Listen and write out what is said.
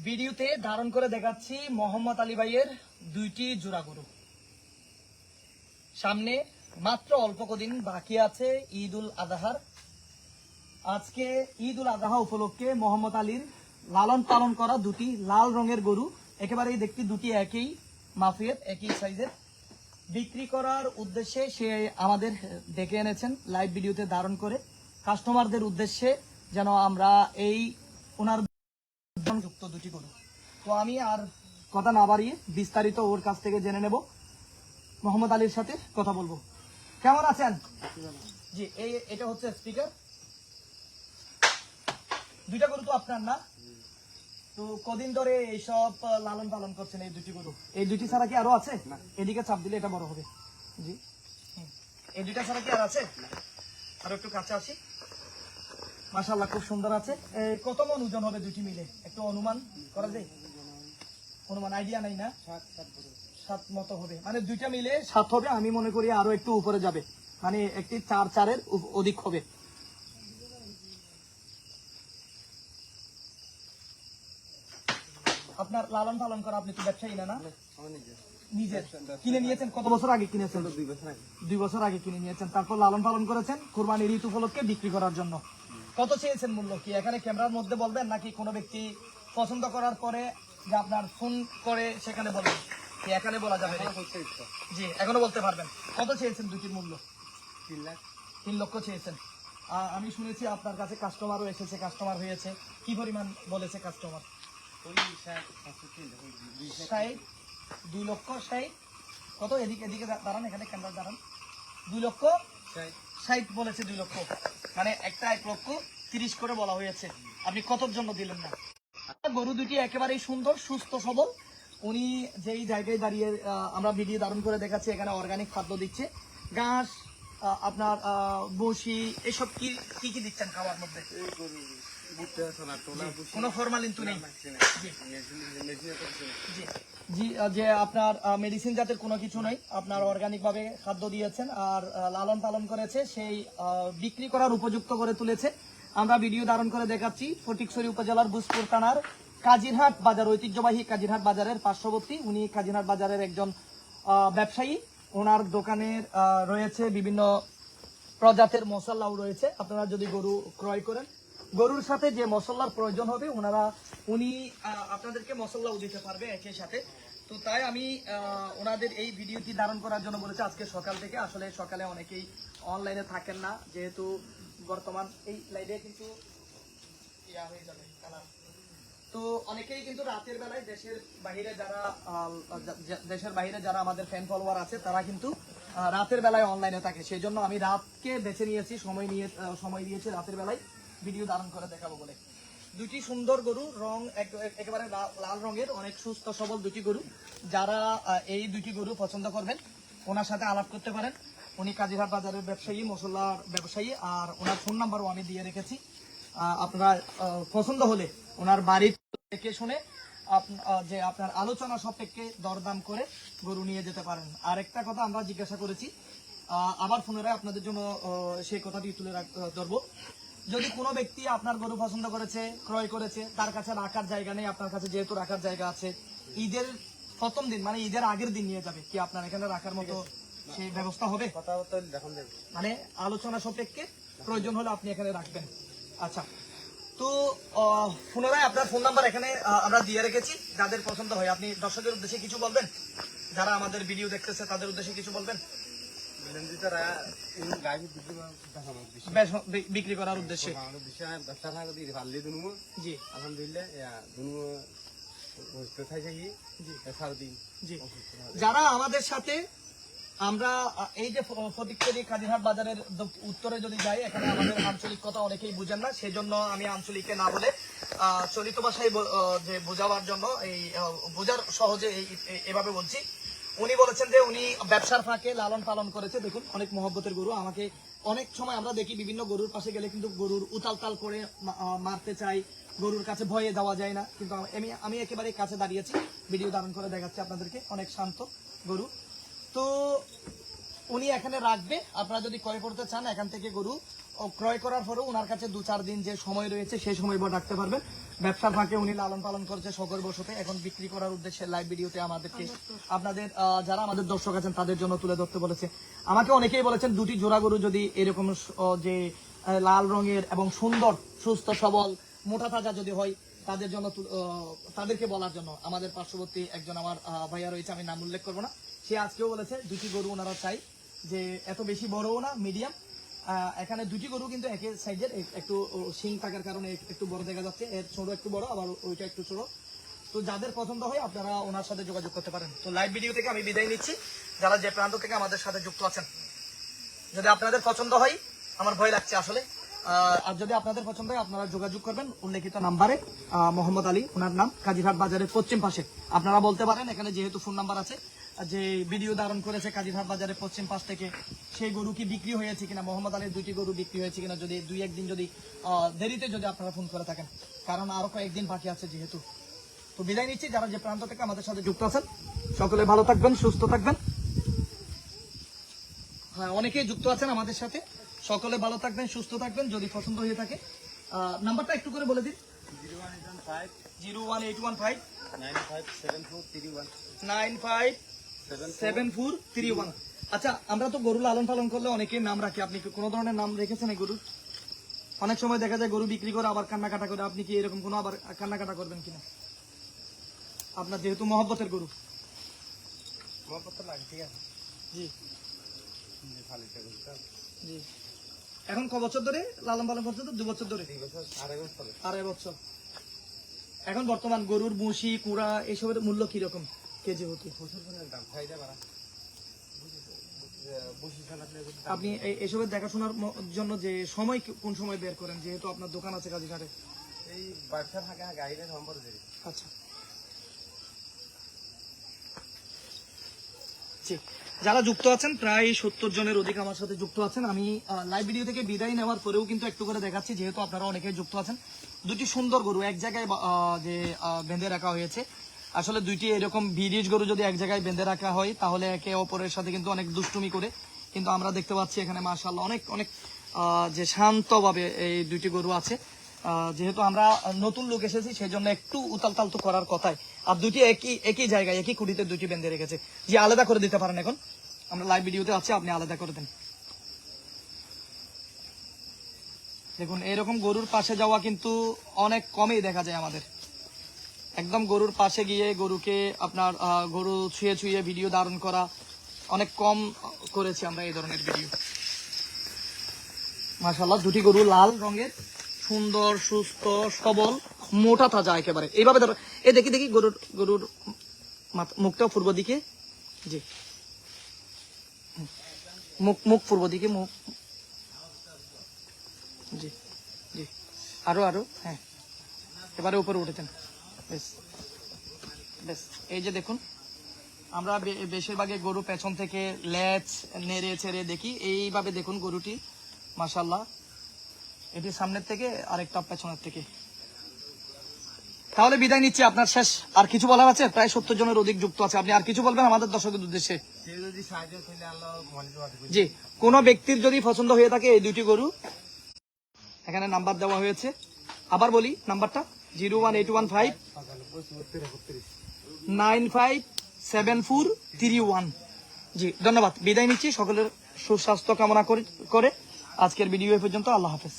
ভিডিওতে ধারণ করে দেখাচ্ছি মোহাম্মদ আলী ভাইয়ের দুইটি জোড়া গরু। সামনে মাত্র অল্প কদিন বাকি আছে ঈদ উল আজহার। আজকে ঈদ উল আজহা উপলক্ষে মোহাম্মদ আলীর লালন পালন করা দুটি লাল রঙের গরু, একেবারেই দেখতে দুটি একই মাফিয়ের, একই সাইজের, বিক্রি করার উদ্দেশ্যে সে আমাদের ডেকে এনেছেন লাইভ ভিডিওতে ধারণ করে কাস্টমারদের উদ্দেশ্যে, যেন আমরা এই ওনার যুক্ত দুটি গরু। তো আমি আর কথা না বাড়িয়ে বিস্তারিত ওর কাছ থেকে জেনে নেব, মোহাম্মদ আলীর সাথে কথা বলবো। কেমন আছেন? জি, এটা হচ্ছে স্পিকার। দুইটা গরু তো আপনার না? তো কদিন ধরে এইসব লালন পালন করছেন এই দুটি গরু? এই দুটি ছাড়া কি আরো আছে? এদিকে চাপ দিলে এটা বড় হবে। জি, এই দুইটা ছাড়া কি আর আছে? আরো একটু কাছে আসি। মাশাআল্লাহ, খুব সুন্দর আছে। কত মন ওজন হবে দুটি মিলে? একটু অনুমান করা যায়? অনুমান আইডিয়া নাই না? 7 মতো হবে, মানে দুইটা মিলে 7 হবে। আমি মনে করি আরো একটু উপরে যাবে, মানে একটি 4-4-এর অধিক হবে। আপনার লালন পালন করা, আপনি তো ব্যবসায়ী না? নিজের কিনে নিয়েছেন? কত বছর আগে কিনেছেন? 2 বছর আগে কিনে নিয়েছেন, তারপর লালন পালন করেছেন কুরবানির ঈদ উপলক্ষে বিক্রি করার জন্য। কত চেয়েছেন মূল্য? কি এখানে ক্যামেরার মধ্যে বলবেন, নাকি কোনো ব্যক্তি পছন্দ করার পরে যে আপনার ফোন করে সেখানে বলবেন? কি এখানে বলা যাবে? জি, এখনো বলতে পারবেন। কত চেয়েছেন দুটির মূল্য? 3 লক্ষ চেয়েছেন। আমি শুনেছি আপনার কাছে কাস্টমারও এসেছে, কাস্টমার হয়েছে। কি পরিমাণ বলেছে কাস্টমার? 2 লক্ষ 60। কত? এদিকে দাঁড়ান, এখানে ক্যামেরা দাঁড়ান। 2 লক্ষ 60 বলেছে। 2 লক্ষ মানে একটা 1 লক্ষ 30 করে বলা হয়েছে। আপনি কতর জন্য দিলেন না? গরু দুটি একেবারেই সুন্দর, সুস্থ সবল। উনি যেই জায়গায় দাঁড়িয়ে আমরা ভিডিও ধারণ করে দেখাচ্ছি, এখানে অর্গানিক খাদ্য দিচ্ছে, ঘাস, আপনার বসি, এসব কি কি দিচ্ছেন খাওয়ার মধ্যে? কোনো ফরমালিন তো নেই? জি, যে আপনার মেডিসিন জাতের কোনো কিছু নয়, আপনার অর্গানিক ভাবে খাদ্য দিয়েছেন আর লালন পালন করেছে, সেই বিক্রি করার উপযুক্ত করে তুলেছে। আমরা ভিডিও ধারণ করে দেখাচ্ছি ফটিকছড়ি উপজেলার বুসপুর থানার কাজিরহাট বাজার, ঐতিহ্যবাহী কাজিরহাট বাজারের পার্শ্ববর্তী। উনি কাজিরহাট বাজারের একজন ব্যবসায়ী। ওনার দোকানের রয়েছে বিভিন্ন প্রজাতির মশলাও রয়েছে। আপনারা যদি গরু ক্রয় করেন, গরুর সাথে যে মশলার প্রয়োজন হবে উনি আপনাদেরকে মশলাও দিতে পারবে একই সাথে। তো তাই আমি ওনাদের এই ভিডিওটি ধারণ করার জন্য বলেছি আজকে সকাল থেকে। আসলে সকালে অনেকেই অনলাইনে থাকেন না, যেহেতু বর্তমান এই লাইভে কিন্তু হয়ে যাবে কালার। তো অনেকেই কিন্তু রাতের বেলায় দেশের বাইরে যারা আমাদের ফ্যান ফলোয়ার আছে, তারা কিন্তু রাতের বেলায় অনলাইনে থাকে। সেই জন্য আমি রাতকে বেছে নিয়েছি, সময় দিয়েছি রাতের বেলায় ভিডিও ধারণ করে দেখাবো বলে। দুটি সুন্দর গরু, রং একেবারে লাল রঙের, অনেক সুস্থ সবল দুটি গরু। যারা এই দুটি গরু পছন্দ করবেন, ওনার সাথে আলাপ করতে পারেন। উনি কাজিরহাট বাজারের ব্যবসায়ী, মশলার ব্যবসায়ী, আর ওনার ফোন নাম্বারও আমি দিয়ে রেখেছি। আপনারা পছন্দ হলে ওনার বাড়ি দেখে শুনে যে আপনার আলোচনা সাপেক্ষে দরদাম করে গরু নিয়ে যেতে পারেন। আর একটা কথা আমরা জিজ্ঞাসা করেছি, আবার পুনরায় আপনাদের জন্য সেই কথাটি তুলে ধরবো। যদি কোনো ব্যক্তি আপনার গরু পছন্দ করেছে, ক্রয় করেছে, তার কাছে রাখার জায়গা নেই, আপনার কাছে যেহেতু রাখার জায়গা আছে, ঈদের প্রথম দিন মানে ঈদের আগের দিন নিয়ে যাবে, কি আপনার এখানে রাখার মতো সেই ব্যবস্থা হবে? মানে আলোচনা সাপেক্ষে প্রয়োজন হলে আপনি এখানে রাখবেন। আচ্ছা, তো পুনরায় আপনার ফোন নাম্বার এখানে আমরা দিয়ে রেখেছি। যাদের পছন্দ হয়, আপনি দর্শকের উদ্দেশ্যে কিছু বলবেন? যারা আমাদের ভিডিও দেখতেছে তাদের উদ্দেশ্যে কিছু বলবেন? বিক্রি করার উদ্দেশ্যে জি, আলহামদুলিল্লাহ। যারা আমাদের সাথে, আমরা এই যে ফটিকছড়ি কাজিরহাট বাজারের উত্তরে যদি যাই, এখানে আমাদের আঞ্চলিক কথা অনেকেই বুঝেন না, সেই জন্য আমি আঞ্চলিকে না বলে চলিত ভাষায় যে বোঝাবার জন্য, এই বোঝার সহজে এভাবে বলছি। উনি বলেছেন যে উনি ব্যবসার ফাঁকে লালন পালন করেছে। দেখুন, অনেক মহব্বতের গরু। আমাকে অনেক সময় আমরা দেখি বিভিন্ন গরুর পাশে গেলে কিন্তু গরুর উতাল করে মারতে চাই, গরুর কাছে ভয়ে যাওয়া যায় না, কিন্তু আমি একেবারে কাছে দাঁড়িয়েছি, ভিডিও ধারণ করে দেখাচ্ছি আপনাদেরকে। অনেক শান্ত গরু। তো উনি এখানে রাখবে, আপনারা যদি ক্রয় করতে চান এখান থেকে গরু ক্রয় করার পরেও ওনার কাছে 2-4 দিন যে সময় রয়েছে সেই সময় রাখতে পারবেন। ব্যবসার ফাঁকে উনি লালন পালন করছে শখের বশতে, এখন বিক্রি করার উদ্দেশ্যে লাইভ ভিডিওতে আমাদেরকে আপনাদের যারা আমাদের দর্শক আছেন তাদের জন্য তুলে ধরতে বলেছে। আমাকে অনেকেই বলেছেন দুটি জোড়া গরু যদি এরকম যে লাল রঙের এবং সুন্দর সুস্থ সবল মোটা তাজা যদি হয় তাদের জন্য তাদেরকে বলার জন্য আমাদের পার্শ্ববর্তী একজন আমার ভাইয়া রয়েছে, আমি নাম উল্লেখ করবো না, সে আজকেও বলেছে দুটি গরু ওনারা চাই, যে এত বেশি বড়ও না, মিডিয়াম। এখানে দুটি গরু কিন্তু একই সাইজের, একটু শিং থাকার কারণে একটু বড় দেখা যাচ্ছে, এর ছোট একটু বড়, আবার ওইটা একটু ছোট। তো যাদের পছন্দ হয় আপনারা ওনার সাথে যোগাযোগ করতে পারেন। তো লাইভ ভিডিও থেকে আমি বিদায় নিচ্ছি, যারা যে প্রান্ত থেকে আমাদের সাথে যুক্ত আছেন, যদি আপনাদের পছন্দ হয়, আমার ভয় লাগছে আসলে, আর যদি আপনাদের পছন্দ হয় আপনারা যোগাযোগ করবেন উল্লেখিত নাম্বারে। মোহাম্মদ আলী ওনার নাম, কাজীরহাট বাজারের পশ্চিম পাশে। আপনারা বলতে পারেন এখানে যেহেতু ফোন নাম্বার আছে, যে ভিডিও ধারণ করেছে কাজীরহাট বাজারের পশ্চিম পাশ থেকে, সেই গরু কি বিক্রি হয়েছে কিনা, মোহাম্মদ আলীর দুইটি গরু বিক্রি হয়েছে কিনা, যদি 2-1 দিন যদি দেরিতে যদি আপনারা ফোন করে থাকেন, কারণ আরো কয়েকদিন বাকি আছে যেহেতু। তো বিদায় নিচ্ছি, যারা যে প্রান্ত থেকে আমাদের সাথে যুক্ত আছেন সকলে ভালো থাকবেন, সুস্থ থাকবেন। হ্যাঁ, অনেকেই যুক্ত আছেন আমাদের সাথে, সকলে ভালো থাকবেন, সুস্থ থাকবেন। যদি পছন্দ হয়ে থাকে নাম্বারটা একটু করে বলে দিন। 01815 957431। আচ্ছা, আমরা তো গরু লালন পালন করলে অনেকেই নাম রাখে, আপনি কি কোনো ধরনের নাম রেখেছেন এই গরুর? অনেক সময় দেখা যায় গরু বিক্রি করে আবার কান্নাকাটা করে, আপনি কি এরকম কোনো আবার কান্নাকাটা করবেন কিনা? আপনার যেহেতু মহব্বতের গরু। জি জি। এখন ক বছর ধরে লালন পালন করছে? তো 2 বছর ধরে, 2.5 বছর। এখন বর্তমান গরুর ভুসি কুড়া এসবের মূল্য কিরকম কেজি হতে? আপনি এসবের দেখাশোনার জন্য যে সময় কোন সময় বের করেন, যেহেতু আপনার দোকান আছে কাজীঘাটে? এই ব্যবসা থাকে গাড়িতে সম্পর্ক। আচ্ছা, যারা যুক্ত আছেন প্রায় 70 জনের অধিক আমার সাথে যুক্ত আছেন। আমি লাইভ ভিডিও থেকে বিদায় নেওয়ার পরেও কিন্তু একটু করে দেখাচ্ছি, যেহেতু আপনারা অনেকে যুক্ত আছেন। দুটি সুন্দর গরু এক জায়গায় যে বেঁধে রাখা হয়েছে। আসলে দুইটি এরকম বিদেশ গরু যদি এক জায়গায় বেঁধে রাখা হয় তাহলে একে অপরের সাথে কিন্তু অনেক দুষ্টুমি করে, কিন্তু আমরা দেখতে পাচ্ছি এখানে মাশাআল্লাহ অনেক অনেক যে শান্তভাবে এই দুইটি গরু আছে। যেহেতু আমরা নতুন লোক এসেছি সেই জন্য একটু উতাল তাল তো করার কথাই। আর দুটি একই জায়গায় একই খুঁটিতে দুটি বেঁধে রেখেছে, যে আলাদা করে দিতে পারেন। এখন আমরা লাইভ ভিডিওতে আছি, আপনি আলাদা করে দেন। দেখুন, এরকম গরুর পাশে যাওয়া কিন্তু অনেক কমই দেখা যায় আমাদের। একদম গরুর পাশে গিয়ে গরুকে আপনার গরু ছুঁয়ে ছুঁয়ে ভিডিও ধারণ করা অনেক কম করেছি আমরা এই ধরনের ভিডিও। মাশাআল্লাহ, দুটি গরু লাল রঙের, সুন্দর সুস্থ সবল মোটা তাজা একেবারে। এইভাবে ধরো, এই দেখি দেখি গরুর মুখটাও পূর্ব দিকে। জি, মুখ পূর্ব দিকে, মুখ। জি জি, আরো আরো, হ্যাঁ, এবারে উপরে উঠেছেন। বেশ বেশ, এই যে দেখুন, আমরা বেশিরভাগই গরু পেছন থেকে লেজ নেড়ে ছেড়ে দেখি, এইভাবে দেখুন গরুটি মাশাআল্লাহ, এটি সামনের থেকে আরেকটা পেছনের থেকে। তাহলে বিদায় নিচ্ছি, আপনার শেষ আর কিছু বলার আছে? প্রায় 70 জনের অধিক যুক্ত আছে, আপনি আর কিছু বলবেন আমাদের দর্শকদের উদ্দেশ্যে? জি, কোন ব্যক্তির যদি পছন্দ হয়ে থাকে এই দুটি গরু, এখানে নাম্বার দেওয়া হয়েছে, আবার বলি নাম্বারটা 01815 957431। জি, ধন্যবাদ, বিদায় নিচ্ছি, সকলের সুস্বাস্থ্য কামনা করে আজকের ভিডিও এ পর্যন্ত। আল্লাহ হাফেজ।